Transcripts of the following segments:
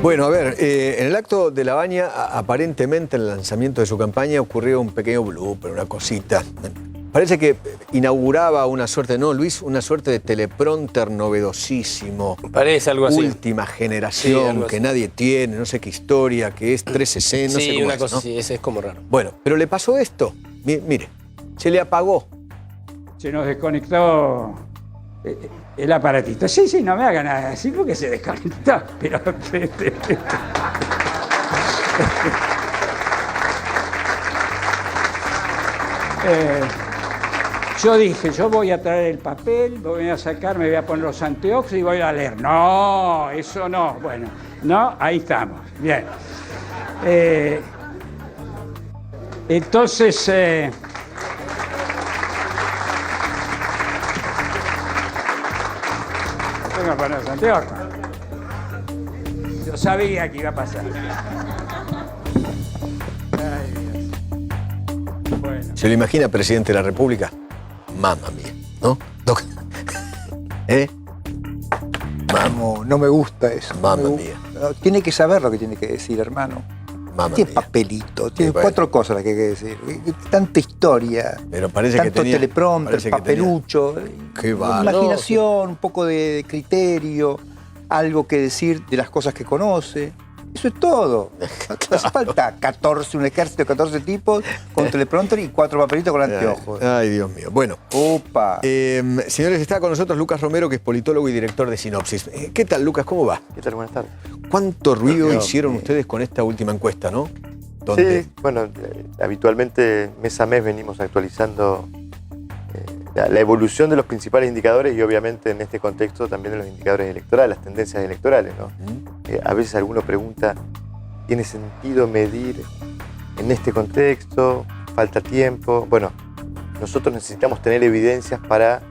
Bueno, a ver, en el acto de La Baña, aparentemente en el lanzamiento de su campaña ocurrió un pequeño blooper, una cosita. Parece que inauguraba una suerte, ¿no, Luis? Una suerte de teleprompter novedosísimo. Parece algo así. Última generación, Sí, que nadie tiene, no sé qué historia, que es 360, no sé sí, cómo una es, cosa ¿no? así, ese es como raro. Bueno, pero le pasó esto. Mire, se le apagó. Se nos desconectó el aparatito. Sí, no me hagan nada así porque se desconectó. Pero... yo dije, yo voy a traer el papel, voy a sacar, me voy a poner los anteojos y voy a leer. No, eso no. Bueno, no, ahí estamos. Bien. Entonces... tengo que poner los anteojos. Yo sabía que iba a pasar. Ay, Dios. Bueno. ¿Se lo imagina presidente de la República? Mamma mía, ¿no? ¿Eh? Vamos, no me gusta eso. Mamma mía. No, tiene que saber lo que tiene que decir, hermano. Mamma Tiene mía. papelito, tiene bueno. 4 cosas las que hay que decir. Tanta historia, Pero parece tanto que tenía... teleprompter, parece que tenía- papelucho, Qué bárbaro. imaginación, un poco de criterio, algo que decir de las cosas que conoce. Eso es todo. No hace falta 14, un ejército de 14 tipos con teleprompter y 4 papelitos con anteojos. Ay, Dios mío. Bueno. Opa. Señores, está con nosotros Lucas Romero, que es politólogo y director de Sinopsis. ¿Qué tal, Lucas? ¿Cómo va? ¿Qué tal? Buenas tardes. ¿Cuánto ruido No, hicieron ustedes con esta última encuesta, no? Donde Sí, bueno, habitualmente mes a mes venimos actualizando la evolución de los principales indicadores y obviamente en este contexto también de los indicadores electorales, las tendencias electorales, ¿no? A veces alguno pregunta, ¿tiene sentido medir en este contexto? ¿Falta tiempo? Bueno, nosotros necesitamos tener evidencias para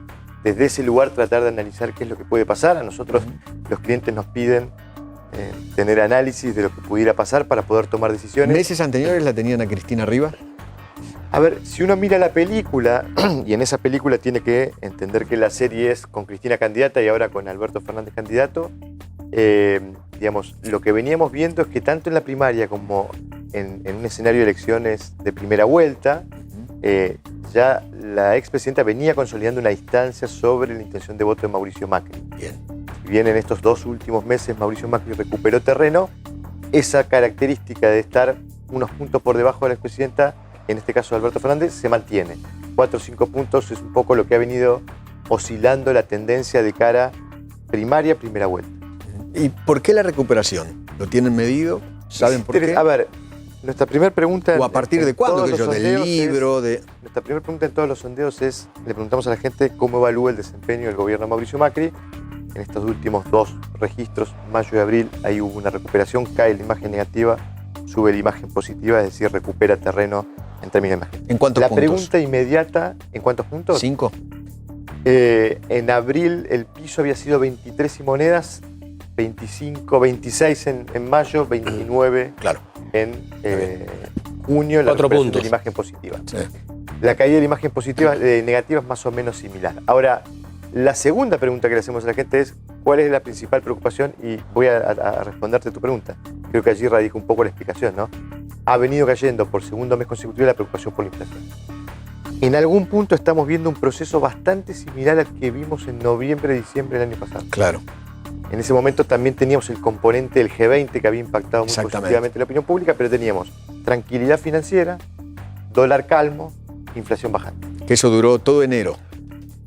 desde ese lugar tratar de analizar qué es lo que puede pasar. A nosotros los clientes nos piden tener análisis de lo que pudiera pasar para poder tomar decisiones. meses anteriores la tenían a Cristina arriba. A ver, si uno mira la película, y en esa película tiene que entender que la serie es con Cristina candidata y ahora con Alberto Fernández candidato, digamos, lo que veníamos viendo es que tanto en la primaria como en un escenario de elecciones de primera vuelta, ya la expresidenta venía consolidando una distancia sobre la intención de voto de Mauricio Macri. Bien. Si bien en estos 2 últimos meses Mauricio Macri recuperó terreno, esa característica de estar unos puntos por debajo de la expresidenta, en este caso Alberto Fernández, se mantiene. 4 o 5 puntos es un poco lo que ha venido oscilando la tendencia de cara primaria, primera vuelta. ¿Y por qué la recuperación? ¿Lo tienen medido? ¿Saben por qué? A ver, nuestra primera pregunta... ¿O a partir en de cuándo? todos Que yo, los ¿del sondeos libro? Nuestra primera pregunta en todos los sondeos es, le preguntamos a la gente cómo evalúa el desempeño del gobierno de Mauricio Macri. En estos últimos 2 registros, mayo y abril, ahí hubo una recuperación, cae la imagen negativa, sube la imagen positiva, es decir, recupera terreno en términos de imagen. ¿En cuántos La puntos? pregunta inmediata, ¿en cuántos puntos? 5. En abril el piso había sido 23 y monedas, 25, 26 en mayo, 29 Claro. en junio, la 4 recuperación puntos. de la imagen positiva. Sí. La caída de la imagen positiva, negativa es más o menos similar. Ahora, la segunda pregunta que le hacemos a la gente es ¿cuál es la principal preocupación? Y voy a responderte tu pregunta. Creo que allí radica un poco la explicación, ¿no? Ha venido cayendo por segundo mes consecutivo la preocupación por la inflación. En algún punto estamos viendo un proceso bastante similar al que vimos en noviembre, diciembre del año pasado. Claro. En ese momento también teníamos el componente del G20 que había impactado muy Exactamente. positivamente la opinión pública, pero teníamos tranquilidad financiera, dólar calmo, inflación bajante. Que eso duró todo enero.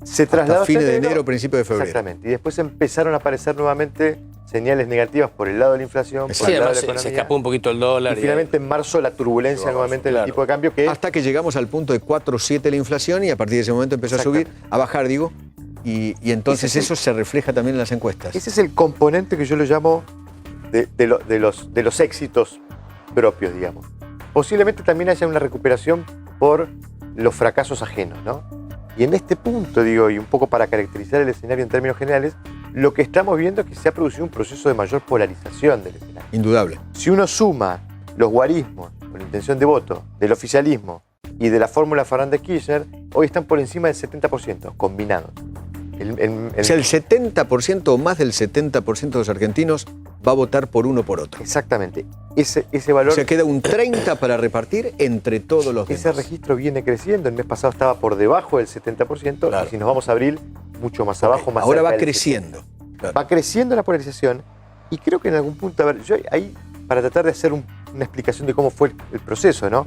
Se trasladó Hasta fines hasta de enero, principio de febrero. Exactamente. Y después empezaron a aparecer nuevamente señales negativas por el lado de la inflación, Exacto. por Sí, el lado de además la economía. se escapó un poquito el dólar. Y finalmente en marzo la turbulencia nuevamente del tipo de cambio que Hasta que llegamos al punto de 4,7 la inflación y a partir de ese momento empezó a subir, a bajar, digo. Y entonces Ese es eso se refleja también en las encuestas. ese es el componente que yo lo llamo de los éxitos propios, digamos. Posiblemente también haya una recuperación por los fracasos ajenos, ¿no? Y en este punto, digo, y un poco para caracterizar el escenario en términos generales, lo que estamos viendo es que se ha producido un proceso de mayor polarización del escenario. Indudable. Si uno suma los guarismos con intención de voto del oficialismo y de la fórmula Fernández-Kirchner, hoy están por encima del 70% combinados. O sea, el 70% o más del 70% de los argentinos va a votar por uno o por otro. Exactamente. Ese valor, O sea, queda un 30 para repartir entre todos los demás. ese registro viene creciendo. El mes pasado estaba por debajo del 70%, Claro. y si nos vamos a abril, mucho más abajo, más Ahora cerca va del creciendo. 70%. Claro. Va creciendo la polarización, y creo que en algún punto, a ver, yo ahí, para tratar de hacer una explicación de cómo fue el proceso, ¿no?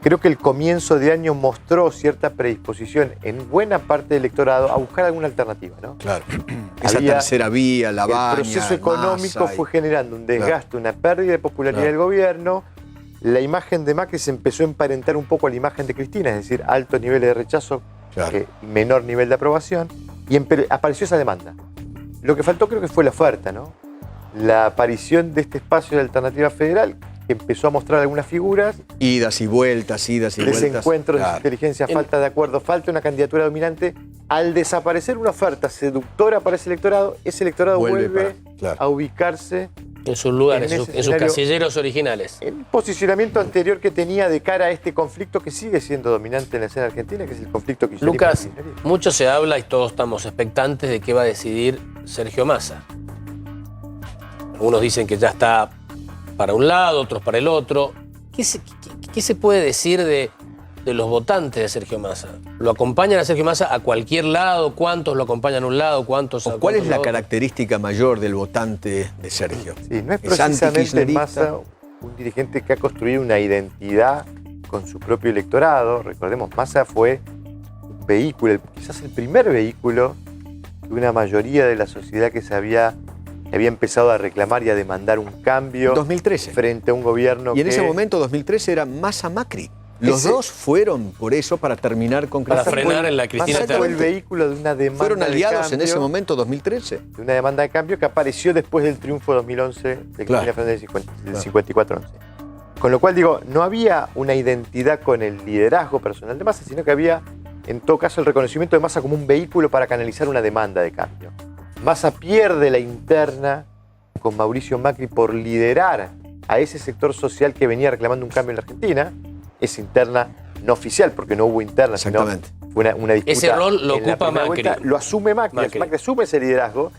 Creo que el comienzo de año mostró cierta predisposición en buena parte del electorado a buscar alguna alternativa, ¿no? Claro. Esa Había- tercera vía, la baña, El proceso económico Massa y- fue generando un desgaste, una pérdida de popularidad Claro. del gobierno. La imagen de Macri se empezó a emparentar un poco a la imagen de Cristina, es decir, altos niveles de rechazo, Claro. menor nivel de aprobación, y apareció esa demanda. Lo que faltó creo que fue la oferta, ¿no? La aparición de este espacio de alternativa federal, que empezó a mostrar algunas figuras, Idas y vueltas. desencuentros de Claro. inteligencia, falta de acuerdo, falta una candidatura dominante. Al desaparecer una oferta seductora para ese electorado vuelve para- claro. a ubicarse En sus lugares, En en ese sus escenario- casilleros originales. el posicionamiento anterior que tenía de cara a este conflicto que sigue siendo dominante en la escena argentina, que es el conflicto kirchnerismo. Lucas, mucho se habla y todos estamos expectantes de qué va a decidir Sergio Massa. Algunos dicen que ya está para un lado, otros para el otro. ¿Qué se puede decir de los votantes de Sergio Massa? ¿Lo acompañan a Sergio Massa a cualquier lado? ¿Cuántos lo acompañan a un lado? ¿Cuántos a ¿Cuál es cuántos la a otro? característica mayor del votante de Sergio? Sí, no es ¿Es precisamente antikirchnerista? Massa un dirigente que ha construido una identidad con su propio electorado. Recordemos, Massa fue un vehículo, quizás el primer vehículo que una mayoría de la sociedad que había empezado a reclamar y a demandar un cambio 2013. frente a un gobierno Y en que... ese momento, 2013, era Massa Macri. Los Ese- dos fueron por eso, para terminar con Para Cristina. frenar en la Cristina Massa fue el Terry. vehículo de una demanda ¿Fueron de aliados en cambio, ese momento, 2013? de una demanda de cambio que apareció después del triunfo 2011 de Cristina Claro. Fernández del Claro. 54-11. Con lo cual, digo, no había una identidad con el liderazgo personal de Massa, sino que había, en todo caso, el reconocimiento de Massa como un vehículo para canalizar una demanda de cambio. Massa pierde la interna con Mauricio Macri por liderar a ese sector social que venía reclamando un cambio en la Argentina. Esa interna no oficial, porque no hubo interna, sino Exactamente. fue una disputa. Ese rol lo en la ocupa primera Macri. vuelta. Lo asume Macri. Macri. Macri asume ese liderazgo,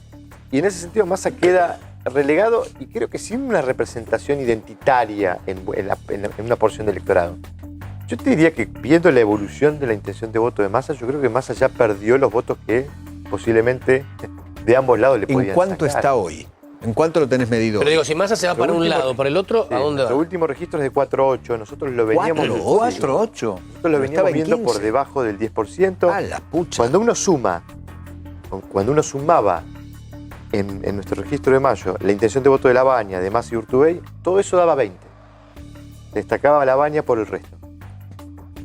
y en ese sentido Massa queda relegado, y creo que sin una representación identitaria en una porción del electorado. Yo te diría que, viendo la evolución de la intención de voto de Massa, yo creo que Massa ya perdió los votos que posiblemente de ambos lados le podían ¿En cuánto sacar. está hoy? ¿En cuánto lo tenés medido? Pero digo, si Massa se va Lo para un último- lado, para el otro, Sí, ¿a dónde nuestro va? último registro es de 4.8. Nosotros lo veníamos, 4-8. nosotros lo Pero veníamos estaba en viendo 15. por debajo del 10%. ¡Ah, la pucha! Cuando uno sumaba en nuestro registro de mayo la intención de voto de Labaña, de Massa y Urtubey, todo eso daba 20. Destacaba Labaña por el resto.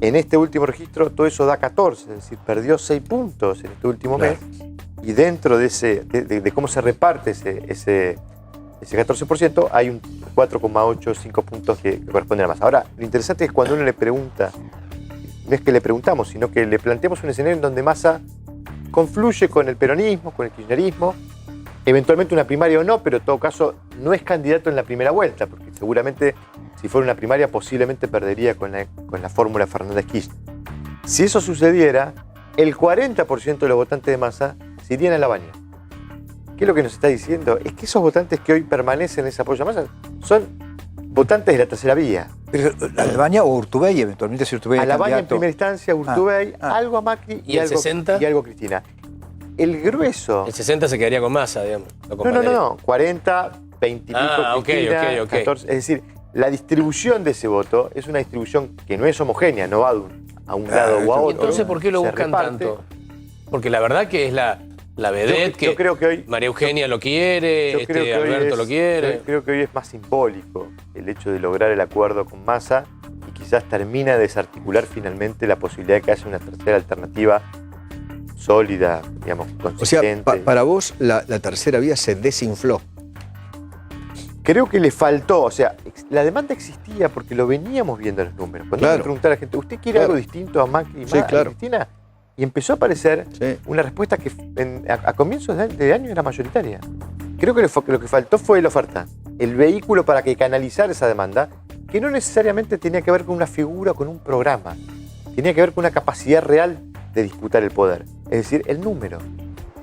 En este último registro todo eso da 14, es decir, perdió 6 puntos en este último Claro. mes. Y dentro de cómo se reparte ese 14%, hay un 4,8, 5 puntos que corresponden a Massa. Ahora, lo interesante es cuando uno le pregunta, no es que le preguntamos, sino que le planteamos un escenario en donde Massa confluye con el peronismo, con el kirchnerismo, eventualmente una primaria o no, pero en todo caso no es candidato en la primera vuelta, porque seguramente si fuera una primaria posiblemente perdería con la fórmula Fernández Kirchner. Si eso sucediera, el 40% de los votantes de Massa se irían a Labaña. ¿Qué es lo que nos está diciendo? Es que esos votantes que hoy permanecen en ese apoyo a Massa son votantes de la tercera vía. Pero Labaña o Urtubey, eventualmente si Urtubey A es Labaña en candidato. primera instancia, Urtubey, Ah. algo a Macri ¿Y el algo, 60? y algo a Cristina. El grueso... El 60 se quedaría con Massa, digamos. Lo No, acompañaría. 40, 20 y pico, Ah, ok, Cristina, ok. 14. Es decir, la distribución de ese voto es una distribución que no es homogénea, no va a un lado o a ¿Y otro. entonces por qué lo se buscan reparte. tanto? Porque la verdad que es la vedette Yo creo que hoy... María Eugenia lo quiere, Yo creo que hoy Alberto es- lo quiere. yo creo que hoy es más simbólico el hecho de lograr el acuerdo con Massa, y quizás termina de desarticular finalmente la posibilidad de que haya una tercera alternativa sólida, digamos, O sea, consistente. para vos la tercera vía se desinfló. Creo que le faltó, o sea, la demanda existía porque lo veníamos viendo en los números. Cuando Claro. uno preguntaba a la gente, ¿usted quiere Claro. algo distinto a Macri y Sí, a claro. Cristina? Y empezó a aparecer Sí. una respuesta que a comienzos de año era mayoritaria. Creo que lo que faltó fue la oferta, el vehículo para que canalizar esa demanda, que no necesariamente tenía que ver con una figura o con un programa, tenía que ver con una capacidad real de disputar el poder, es decir, el número.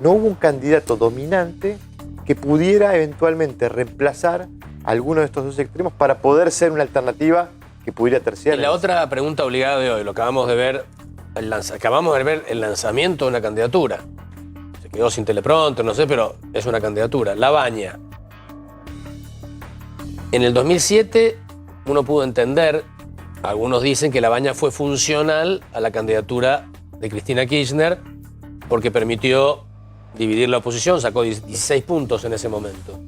No hubo un candidato dominante que pudiera eventualmente reemplazar alguno de estos dos extremos para poder ser una alternativa que pudiera terciar. Y la otra pregunta obligada de hoy, lo acabamos de ver, acabamos de ver el lanzamiento de una candidatura. Se quedó sin teleprompter, no sé, pero es una candidatura. Labaña. En el 2007 uno pudo entender, algunos dicen que Labaña fue funcional a la candidatura de Cristina Kirchner porque permitió dividir la oposición, sacó 16 puntos en ese momento.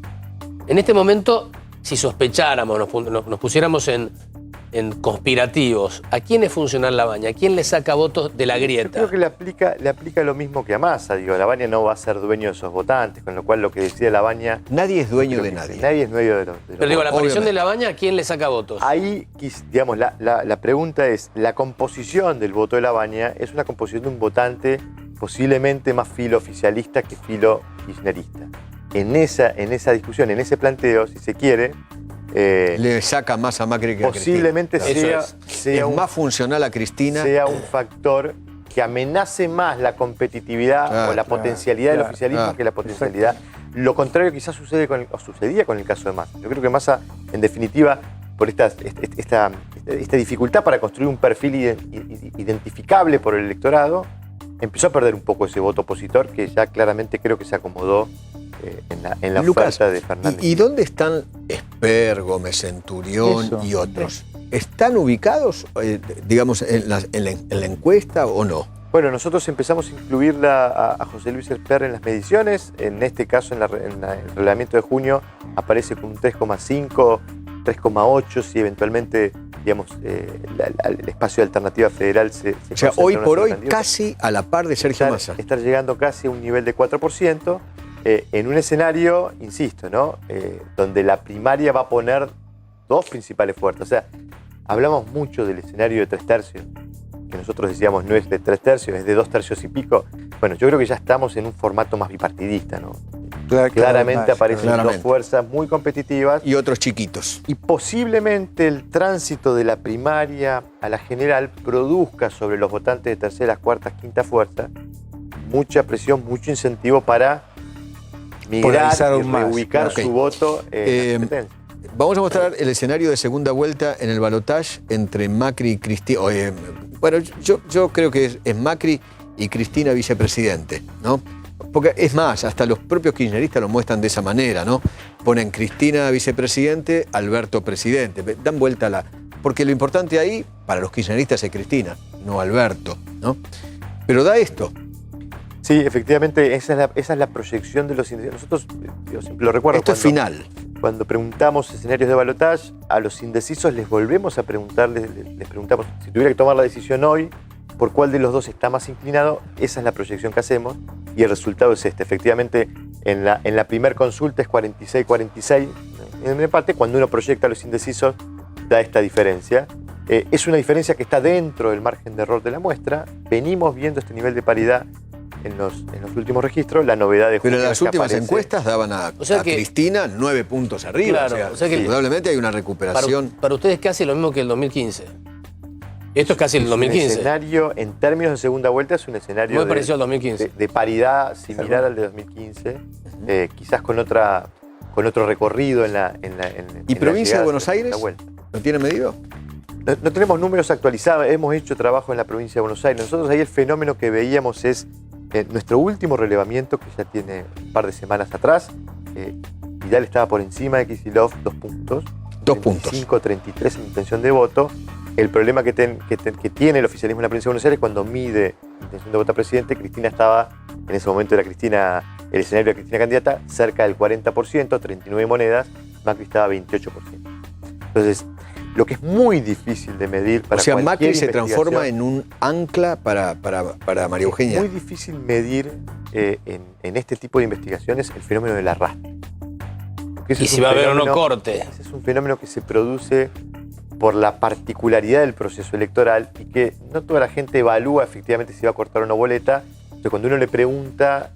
En este momento, si sospecháramos, nos pusiéramos en conspirativos, ¿a quién es funcional Labaña? ¿A quién le saca votos de la grieta? Yo creo que le aplica lo mismo que a Massa. Digo, Labaña no va a ser dueño de esos votantes, con lo cual lo que decía Labaña... Nadie es dueño de nadie. Nadie es dueño de los Pero digo, la aparición Obviamente. de Labaña, ¿a quién le saca votos? Ahí, digamos, la pregunta es, la composición del voto de Labaña es una composición de un votante posiblemente más filo oficialista que filo kirchnerista. En esa discusión, en ese planteo, si se quiere... Le saca más a Macri que a Cristina. posiblemente Claro. sea Es un más funcional a Cristina. sea un factor que amenace más la competitividad Claro, o la potencialidad del oficialismo claro. que la potencialidad. Lo contrario quizás sucedía con el caso de Massa. Yo creo que Massa, en definitiva, por esta dificultad para construir un perfil identificable por el electorado, empezó a perder un poco ese voto opositor que ya claramente creo que se acomodó en la Lucas, oferta de Fernández. ¿y dónde están Esper, Gómez Centurión Eso. y otros? ¿Están ubicados, digamos, en la encuesta o no? Bueno, nosotros empezamos a incluirla a José Luis Esper en las mediciones. En este caso, en el reglamento de junio, aparece con un 3,5, 3,8, si eventualmente, digamos, el espacio de alternativa federal se O sea, concentra hoy en una por sola hoy candidatura. casi a la par de Sergio Massa. Estar llegando casi a un nivel de 4%, en un escenario, insisto, ¿no? Donde la primaria va a poner dos principales fuerzas. O sea, hablamos mucho del escenario de 3 tercios, que nosotros decíamos no es de 3 tercios, es de 2 tercios y pico. Bueno, yo creo que ya estamos en un formato más bipartidista, ¿no? Claramente aparecen claramente. dos fuerzas muy competitivas. Y otros chiquitos. Y posiblemente el tránsito de la primaria a la general produzca sobre los votantes de terceras, cuartas, quinta fuerza mucha presión, mucho incentivo para migrar Polarizar y aún más. reubicar Ok. su voto en la competencia. Vamos a mostrar el escenario de segunda vuelta en el balotaje entre Macri y Cristina. Bueno, yo creo que es Macri y Cristina vicepresidente, ¿no? Porque es más, hasta los propios kirchneristas lo muestran de esa manera, ¿no? Ponen Cristina vicepresidente, Alberto presidente. Dan vuelta porque lo importante ahí, para los kirchneristas, es Cristina, no Alberto, ¿no? Pero da esto. Sí, efectivamente, esa es la proyección de los indecisos. Nosotros, yo siempre lo recuerdo. Esto es final. Cuando preguntamos escenarios de balotaje, a los indecisos les volvemos a preguntar, les preguntamos, si tuviera que tomar la decisión hoy, por cuál de los dos está más inclinado, esa es la proyección que hacemos y el resultado es este. Efectivamente, en la primera consulta es 46-46, en empate, cuando uno proyecta a los indecisos da esta diferencia. Es una diferencia que está dentro del margen de error de la muestra. Venimos viendo este nivel de paridad en los últimos registros. La novedad de Pero junio las es que últimas aparece- encuestas daban a Cristina 9 puntos arriba. Claro, o sea, o sea que- indudablemente hay una recuperación. Para ustedes es casi lo mismo que el 2015. Esto es casi el Un 2015. escenario, en términos de segunda vuelta, es un escenario Muy de- parecido al 2015. de paridad similar al de 2015, quizás con otro recorrido en la ¿Y provincia de Buenos Aires? Aires? ¿Lo tiene medido? No tenemos números actualizados, hemos hecho trabajo en la provincia de Buenos Aires. Nosotros ahí el fenómeno que veíamos es nuestro último relevamiento, que ya tiene un par de semanas atrás. Vidal estaba por encima de Kicillof 2 puntos. 2 puntos. 35-33 en intención de voto. El problema que tiene el oficialismo en la provincia de Buenos Aires cuando mide intención de voto a presidente, Cristina estaba, en ese momento era Cristina, el escenario de Cristina candidata, cerca del 40%, 39 monedas, Macri estaba 28%. Entonces, lo que es muy difícil de medir para O sea, cualquier Macri se transforma investigación, en un ancla para María Eugenia. es muy difícil medir en este tipo de investigaciones el fenómeno del arrastre. Porque ese Y es si un va a haber o no fenómeno- corte. Ese es un fenómeno que se produce por la particularidad del proceso electoral y que no toda la gente evalúa efectivamente si va a cortar o no boleta. Entonces, cuando uno le pregunta,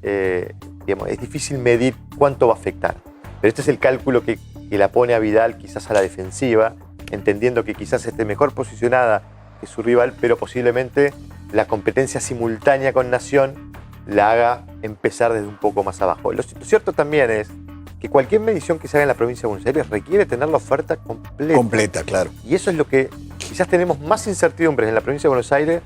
digamos, es difícil medir cuánto va a afectar. Pero este es el cálculo que la pone a Vidal quizás a la defensiva, entendiendo que quizás esté mejor posicionada que su rival, pero posiblemente la competencia simultánea con Nación la haga empezar desde un poco más abajo. Lo cierto también es que cualquier medición que se haga en la provincia de Buenos Aires requiere tener la oferta completa. Completa, claro. Y eso es lo que quizás tenemos más incertidumbres en la provincia de Buenos Aires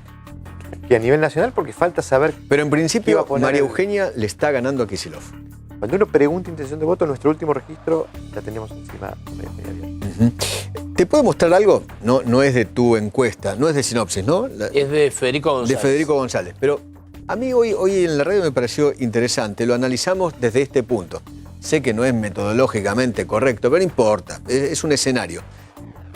que a nivel nacional, porque falta saber. Pero en ¿Qué va principio, a poner María el- Eugenia le está ganando a Kicillof. Cuando uno pregunta intención de voto, nuestro último registro la tenemos encima. ¿Te puedo mostrar algo? No es de tu encuesta, no es de Sinopsis, ¿no? Es de Federico De González. Federico González. Pero a mí hoy en la radio me pareció interesante, lo analizamos desde este punto. Sé que no es metodológicamente correcto, pero no importa, es un escenario.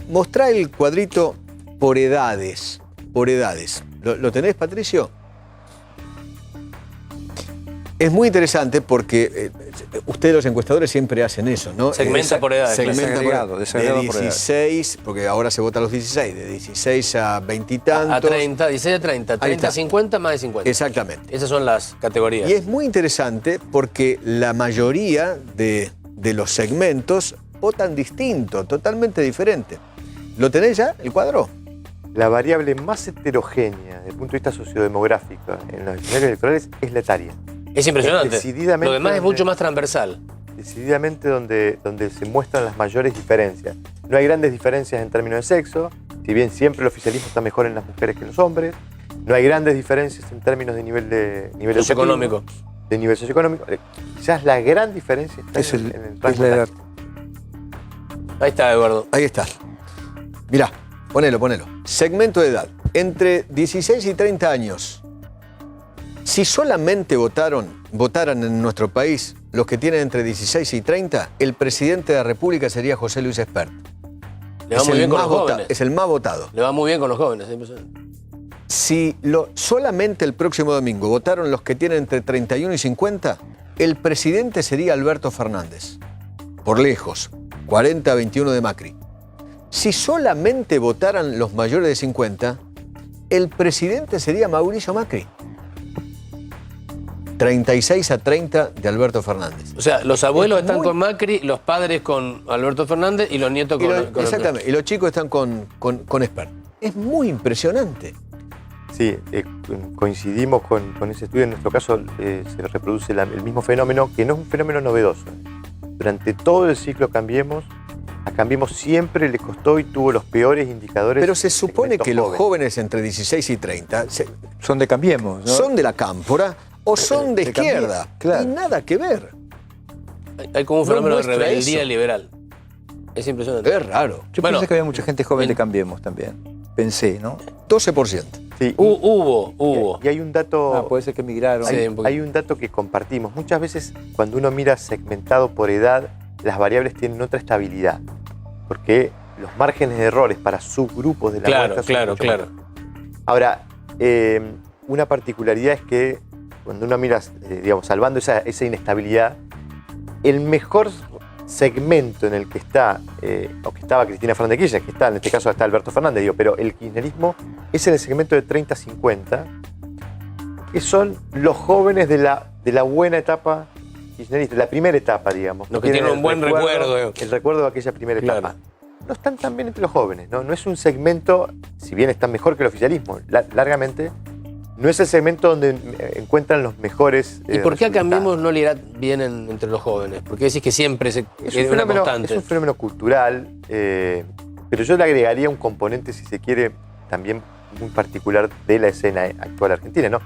Mostrá el cuadrito por edades. Por edades. ¿Lo tenés, Patricio? Es muy interesante porque ustedes los encuestadores siempre hacen eso, ¿no? Segmenta por edades, Segmenta claro. Desagregado de por edades. 16, porque ahora se vota a los 16, de 16 a 20 y A tantos. 30, 16 a 30, Ahí 30 a está. 50, más de 50. Exactamente. Esas son las categorías. Y es muy interesante porque la mayoría de los segmentos votan distinto, totalmente diferente. ¿Lo tenés ya, el cuadro? La variable más heterogénea desde el punto de vista sociodemográfico en los escenarios electorales es la etaria. Es impresionante. Decididamente Lo demás es donde- mucho más transversal. Decididamente donde se muestran las mayores diferencias. No hay grandes diferencias en términos de sexo, si bien siempre el oficialismo está mejor en las mujeres que en los hombres. No hay grandes diferencias en términos de nivel Socioeconómico. educativo, de nivel socioeconómico. Quizás la gran diferencia está Es, en el es rango la edad. etárico. Ahí está, Eduardo. Ahí está. Mirá, ponelo. Segmento de edad. Entre 16 y 30 años. Si solamente votaran en nuestro país los que tienen entre 16 y 30, el presidente de la República sería José Luis Espert. Le va muy bien con los jóvenes. Es el más votado. Le va muy bien con los jóvenes. Es impresionante. Si solamente el próximo domingo votaron los que tienen entre 31 y 50, el presidente sería Alberto Fernández. Por lejos, 40-21 de Macri. Si solamente votaran los mayores de 50, el presidente sería Mauricio Macri. 36-30 de Alberto Fernández. O sea, los abuelos Es están muy- con Macri, los padres con Alberto Fernández y los nietos con, con Exactamente, y los chicos están con Espert. Es muy impresionante. Sí, coincidimos con ese estudio. En nuestro caso se reproduce el mismo fenómeno, que no es un fenómeno novedoso. Durante todo el ciclo Cambiemos, a Cambiemos siempre le costó y tuvo los peores indicadores. Pero se supone segmentos que los jóvenes. jóvenes entre 16 y 30 Son de Cambiemos, ¿no? son de la cámpora o son de De Cambiemos, izquierda. claro. Y nada que ver. Hay como un No fenómeno de muestra rebeldía eso. liberal. Es impresionante. Es raro. Yo Bueno, pensé que había mucha gente joven en- de Cambiemos también. Pensé, ¿no? 12%. Sí, Hubo. y hay un dato. Ah, puede ser que emigraron. Sí, Hay, un poquito. hay un dato que compartimos. Muchas veces cuando uno mira segmentado por edad, las variables tienen otra estabilidad. Porque los márgenes de errores para subgrupos de la Claro, muestra son claro, mucho claro. mayores. Ahora, una particularidad es que cuando uno mira, digamos, salvando esa inestabilidad, el mejor segmento en el que está, o que estaba Cristina Fernández de Kirchner, que está, en este caso está Alberto Fernández, digo, pero el kirchnerismo es en el segmento de 30-50, que son los jóvenes de la buena etapa kirchnerista, la primera etapa, digamos. Los que tienen un buen recuerdo. El recuerdo de aquella primera Claro. etapa. No están tan bien entre los jóvenes, ¿no? No es un segmento, si bien están mejor que el oficialismo, largamente, no es el segmento donde encuentran los mejores. ¿Y por qué a resultados. Cambiemos no le irá bien entre los jóvenes? Porque decís que siempre es una constante. Es un fenómeno cultural, pero yo le agregaría un componente, si se quiere, también muy particular de la escena actual argentina, ¿no?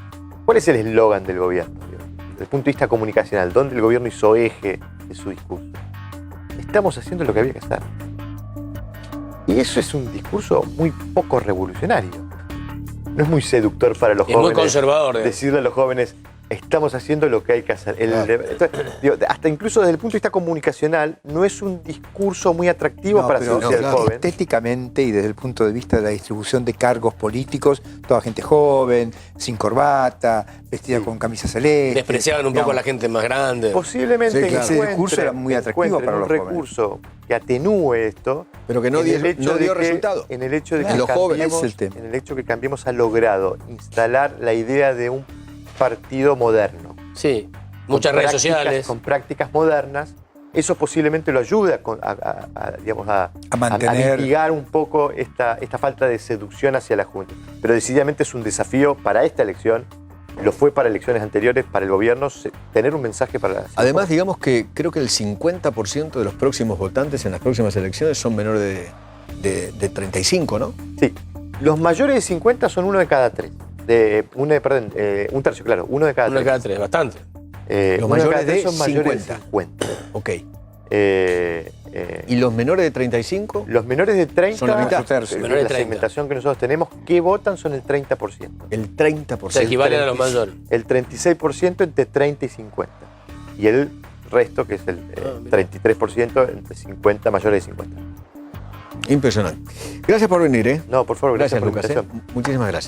¿Cuál es el eslogan del gobierno? Desde el punto de vista comunicacional, ¿dónde el gobierno hizo eje de su discurso? Estamos haciendo lo que había que hacer. Y eso es un discurso muy poco revolucionario. No es muy seductor para los Es muy jóvenes. conservador, digamos. Decirle a los jóvenes, estamos haciendo lo que hay que hacer. Entonces, digo, hasta incluso desde el punto de vista comunicacional, no es un discurso muy atractivo No, para pero seducir al joven. estéticamente y desde el punto de vista de la distribución de cargos políticos, toda gente joven, sin corbata, vestida Sí. con camisa celeste. Despreciaban un poco a la digamos. gente más grande. Posiblemente Sí, claro. Ese discurso era muy atractivo encuentren para un los jóvenes. recurso que atenúe esto. Pero que no en dio, el hecho no de dio que- resultado. En el hecho de Claro, que los jóvenes Cambiemos, es el tema. en el hecho que Cambiemos ha logrado instalar la idea de un partido moderno. Sí, Con muchas redes prácticas- sociales. Con prácticas modernas. Eso posiblemente lo ayuda digamos, a mantener- mitigar un poco esta falta de seducción hacia la juventud. Pero decididamente es un desafío para esta elección lo fue para elecciones anteriores, para el gobierno, tener un mensaje para la... Además, digamos que creo que el 50% de los próximos votantes en las próximas elecciones son menores de 35, ¿no? Sí. Los mayores de 50 son uno de cada tres. Un tercio, claro. Uno de cada Uno de tres. cada tres, bastante. Los Uno mayores cada tres de son mayores 50. de 50. Ok. Eh, ¿Y los menores de 35? Los menores de 30, Son la mitad. menores Menores de la 30. segmentación que nosotros tenemos, que votan son el 30%. El 30%. O sea, equivalen a los mayores. El 36% entre 30 y 50. Y el resto, que es el mira. 33% entre 50, mayores de 50. Impresionante. Gracias por venir, ¿eh? No, por favor, gracias, Gracias, por la Lucas. invitación. Muchísimas gracias.